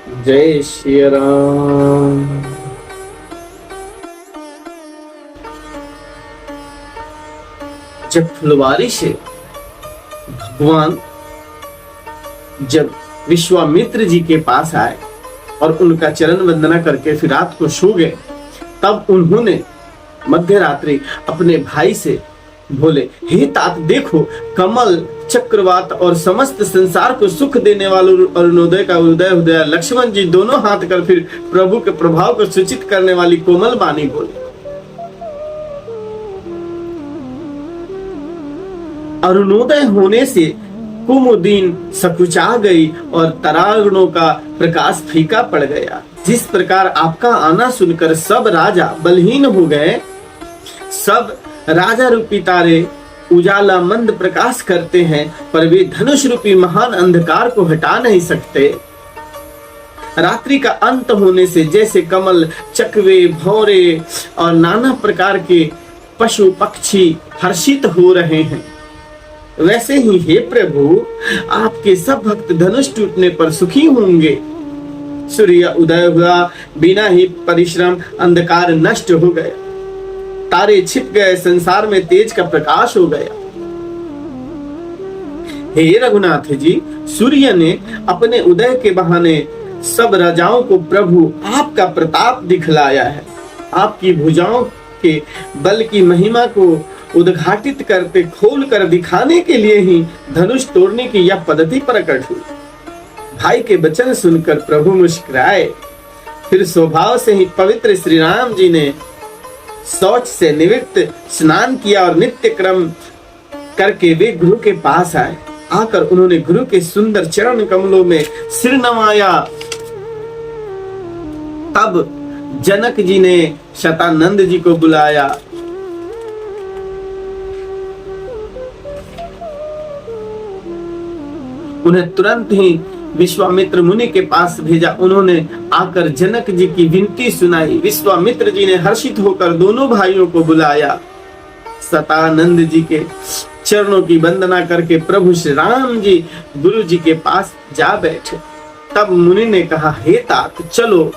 जय श्री राम। जब फुलवारी से भगवान जब विश्वामित्र जी के पास आए और उनका चरण वंदना करके फिर रात को सो गए, तब उन्होंने मध्य रात्रि अपने भाई से बोले, हे तात देखो, कमल चक्रवात और समस्त संसार को सुख देने वाले अरुणोदय का उदय उदय। लक्ष्मण जी दोनों हाथ कर फिर प्रभु के प्रभाव को सूचित करने वाली कोमल वाणी बोले। अरुणोदय होने से कुमुदीन सकुचा गई और तरागुणों का प्रकाश फीका पड़ गया। जिस प्रकार आपका आना सुनकर सब राजा बलहीन हो गए, सब राजा रूपी तारे उजाला मंद प्रकाश करते हैं, पर वे धनुष रूपी महान अंधकार को हटा नहीं सकते। रात्रि का अंत होने से जैसे कमल, चकवे, भौरे और नाना प्रकार के पशु पक्षी हर्षित हो रहे हैं, वैसे ही हे प्रभु, आपके सब भक्त धनुष टूटने पर सुखी होंगे। सूर्य उदय हुआ, बिना ही परिश्रम अंधकार नष्ट हो गया, तारे छिप गए, संसार में तेज का प्रकाश हो गया। हे रघुनाथ जी, सूर्य ने अपने उदय के बहाने सब राजाओं को प्रभु आपका प्रताप दिखलाया है। आपकी भुजाओं के बल की महिमा को उद्घाटित करते खोल कर दिखाने के लिए ही धनुष तोड़ने की यह पद्धति प्रकट हुई। भाई के वचन सुनकर प्रभु मुस्कुराए। फिर स्वभाव से ही पवित्र श्री राम जी ने शौच से निवृत्त स्नान किया और नित्य क्रम करके वे गुरु के पास आए। आकर उन्होंने गुरु के सुंदर चरण कमलों में सिर नवाया। तब जनक जी ने शतानंद जी को बुलाया। उन्हें तुरंत ही विश्वामित्र मुनि के पास भेजा। उन्होंने आकर जनक जी की विनती सुनाई। विश्वामित्र जी ने हर्षित होकर दोनों भाइयों को बुलाया। शतानंद जी के चरणों की वंदना करके प्रभु श्री राम जी गुरु जी के पास जा बैठे। तब मुनि ने कहा, हे तात चलो,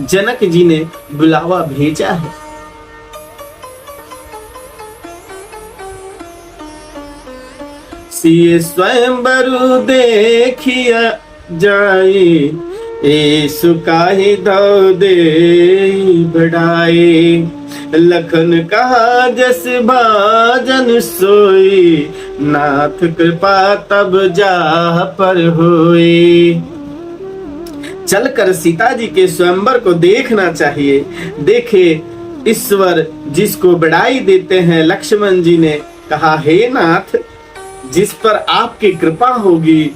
जनक जी ने बुलावा भेजा है। सिए स्वयंवरु देखिया जाए, ऐसु काहे दो दे बढ़ाए। लखन कहा जस भाजन सोई, नाथ कृपा तब जा पर होई। चलकर सीता जी के स्वयंवर को देखना चाहिए। देखे ईश्वर जिसको बढ़ाई देते हैं। लक्ष्मण जी ने कहा, हे नाथ, जिस पर आपकी कृपा होगी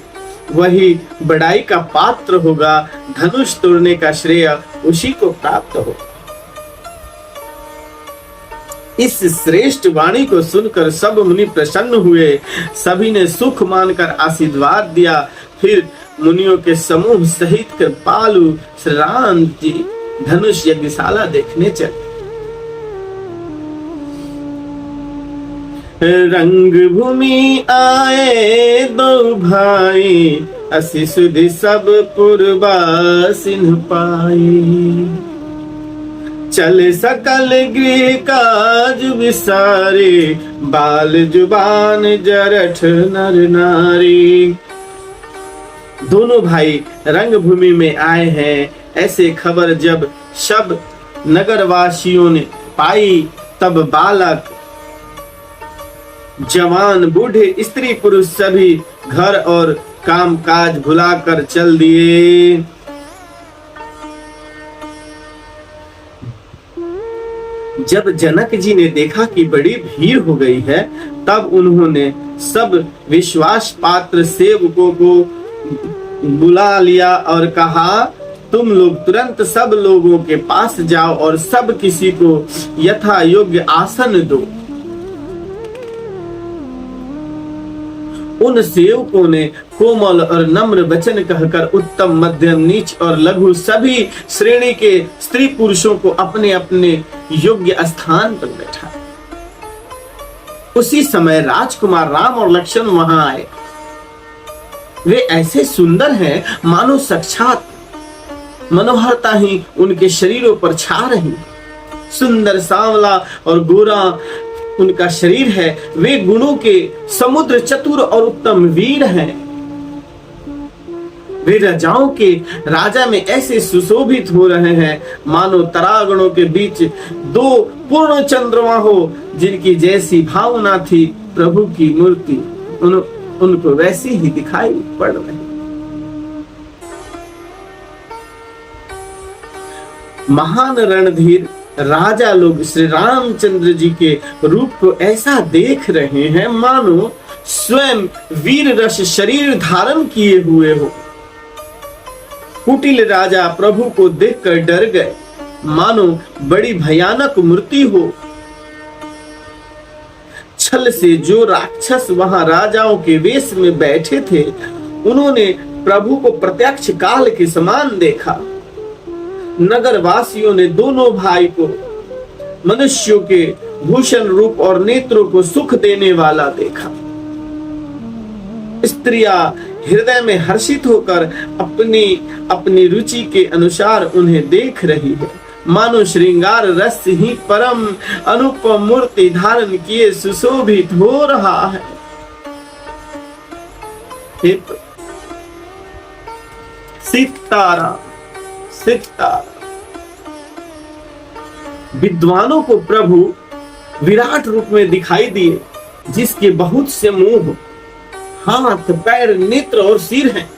वही बढ़ाई का पात्र होगा। धनुष तोड़ने का श्रेय उसी को प्राप्त हो। इस श्रेष्ठ वाणी को सुनकर सब मुनि प्रसन्न हुए। सभी ने सुख मानकर आशीर्वाद दिया। फिर मुनियों के समूह सहित कृपालु श्री राम जी धनुष यज्ञशाला देखने चले। रंग भूमि आए दो भाई, असि सुधि सब पुरवासिन पाए। चल सकल गृह काज विसारे, बाल जुबान जरठ नर नारी। दोनों भाई रंग भूमि में आए हैं। ऐसे खबर जब सब नगरवासियों ने पाई, तब बालक जवान बूढ़े स्त्री पुरुष सभी घर और काम काज भुलाकर चल दिए। जब जनक जी ने देखा कि बड़ी भीड़ हो गई है, तब उन्होंने सब विश्वास पात्र सेवकों को बुला लिया और कहा, तुम लोग तुरंत सब लोगों के पास जाओ और सब किसी को यथा योग्य आसन दो। उन सेवकों ने कोमल और नम्र वचन कहकर उत्तम, मध्यम, नीच और लघु सभी श्रेणी के स्त्री पुरुषों को अपने अपने योग्य स्थान पर बैठा। उसी समय राजकुमार राम और लक्ष्मण वहां आए। वे ऐसे सुंदर हैं मानो साक्षात मनोहरता ही उनके शरीरों पर छा रही। सुंदर, सांवला और गोरा उनका शरीर है। वे गुणों के समुद्र, चतुर और उत्तम वीर हैं। वे राजाओं के राजा में ऐसे सुशोभित हो रहे हैं मानो तरागणों के बीच दो पूर्ण चंद्रमा हो, जिनकी जैसी भावना थी प्रभु की मूर्ति उनको वैसी ही दिखाई पड़ रही। महान रणधीर राजा लोग श्री रामचंद्र जी के रूप को ऐसा देख रहे हैं मानो स्वयं वीर रस शरीर धारण किए हुए हो। कुटिल राजा प्रभु को देखकर डर गए, मानो बड़ी भयानक मूर्ति हो। छल से जो राक्षस वहां राजाओं के वेश में बैठे थे, उन्होंने प्रभु को प्रत्यक्ष काल के समान देखा। नगर वासियों ने दोनों भाई को मनुष्यों के भूषण रूप और नेत्रों को सुख देने वाला देखा। स्त्रियां हृदय में हर्षित होकर अपनी अपनी रुचि के अनुसार उन्हें देख रही है, मानो श्रृंगार रस ही परम अनुपम मूर्ति धारण किए सुशोभित हो रहा है। सीताराम सीताराम। विद्वानों को प्रभु विराट रूप में दिखाई दिए, जिसके बहुत से मुंह, हाथ, पैर, नेत्र और सिर हैं।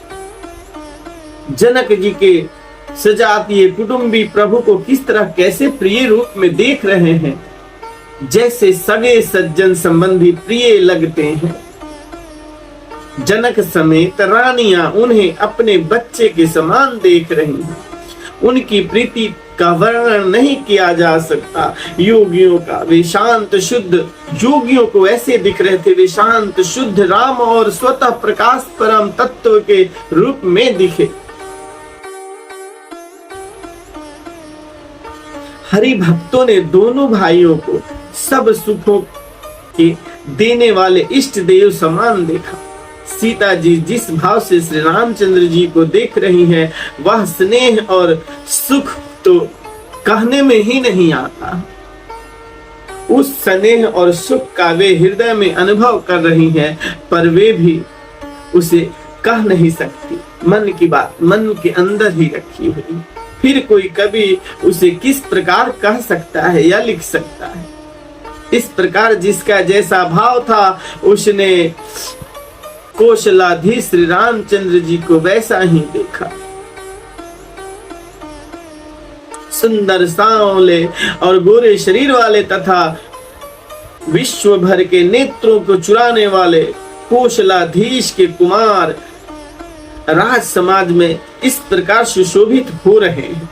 जनक जी के सजातीय कुटुंबी प्रभु को किस तरह कैसे प्रिय रूप में देख रहे हैं, जैसे सगे सज्जन संबंधी प्रिय लगते हैं। जनक समेत रानियां उन्हें अपने बच्चे के समान देख रही हैं। उनकी प्रीति का वर्णन नहीं किया जा सकता। योगियों का वे शांत शुद्ध, योगियों को ऐसे दिख रहे थे वे शांत शुद्ध राम और स्वतः प्रकाश परम तत्व के रूप में दिखे। हरि भक्तों ने दोनों भाइयों को सब सुखों के देने वाले इष्ट देव समान देखा। सीता जी जिस भाव से श्री रामचंद्र जी को देख रही हैं, वह स्नेह और सुख तो कहने में ही नहीं आता। उस स्नेह और सुख का वे हृदय में अनुभव कर रही हैं, पर वे भी उसे कह नहीं सकती। मन की बात मन के अंदर ही रखी हुई, फिर कोई कभी उसे किस प्रकार कह सकता है या लिख सकता है। इस प्रकार जिसका जैसा भाव था, उसने कौशलाधीश श्री रामचंद्र जी को वैसा ही देखा। सुंदर, सांवले और गोरे शरीर वाले तथा विश्व भर के नेत्रों को चुराने वाले कौशलाधीश के कुमार राज समाज में इस प्रकार सुशोभित हो रहे हैं।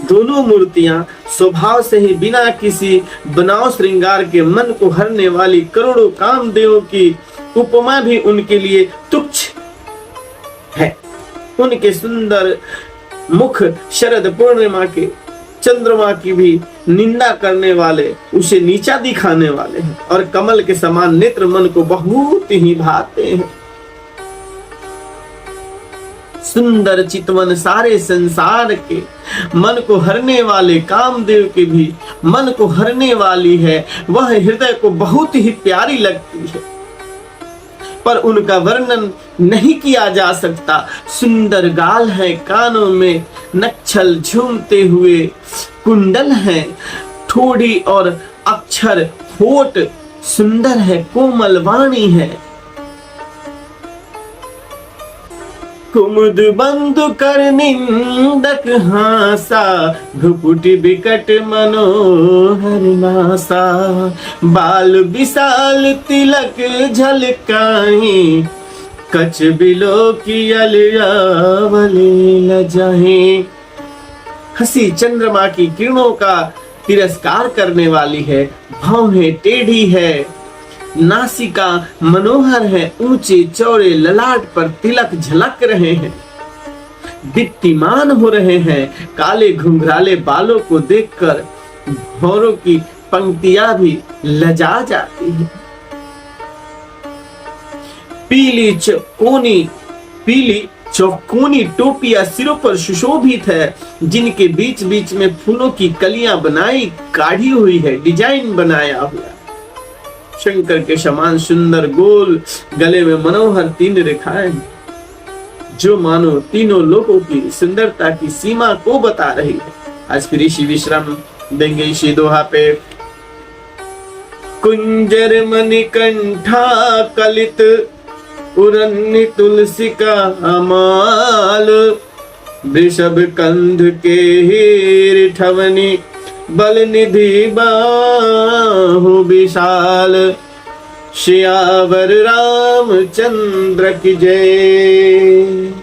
दोनों मूर्तियां स्वभाव से ही बिना किसी बनाव श्रृंगार के मन को हरने वाली करोड़ों कामदेवों की उपमा भी उनके लिए तुच्छ है। उनके सुंदर मुख शरद पूर्णिमा के चंद्रमा की भी निंदा करने वाले, उसे नीचा दिखाने वाले हैं, और कमल के समान नेत्र मन को बहुत ही भाते हैं। सुंदर चितवन सारे संसार के मन को हरने वाले कामदेव के भी मन को हरने वाली है। वह हृदय को बहुत ही प्यारी लगती है, पर उनका वर्णन नहीं किया जा सकता। सुंदर गाल है, कानों में नक्छल झूमते हुए कुंडल है, ठोड़ी और अक्षर होठ सुंदर है, कोमल वाणी है। कुमुद बंधु कर निंदक हासा, भ्रुकुटि विकट मनोहर नासा। बाल विशाल तिलक झलकाही, कच बिलो की अलयावली लजाही। हंसी चंद्रमा की किरणों का तिरस्कार करने वाली है, भौहें टेढ़ी है, नासिका मनोहर है, ऊंचे चौड़े ललाट पर तिलक झलक रहे हैं, दीप्तिमान हो रहे हैं। काले घुंघराले बालों को देखकर भौरों की पंक्तियां भी लजा जाती है। पीली चौकोनी टोपियां सिरों पर सुशोभित है, जिनके बीच बीच में फूलों की कलियां बनाई काढ़ी हुई है, डिजाइन बनाया हुआ। शंकर के समान सुंदर गोल गले में मनोहर 3 रेखाएं, जो मानो तीनों लोगों की सुंदरता की सीमा को बता रही है। आज फिर इसी विश्राम देंगे इसी दोहा पे। कुंजर मणिकंठा कलित उरन्नी तुलसी का अमाल, वृषभ कंध के हीर ठवनी, बल निधि बाहु विशाल, सियावर रामचंद्र की जय।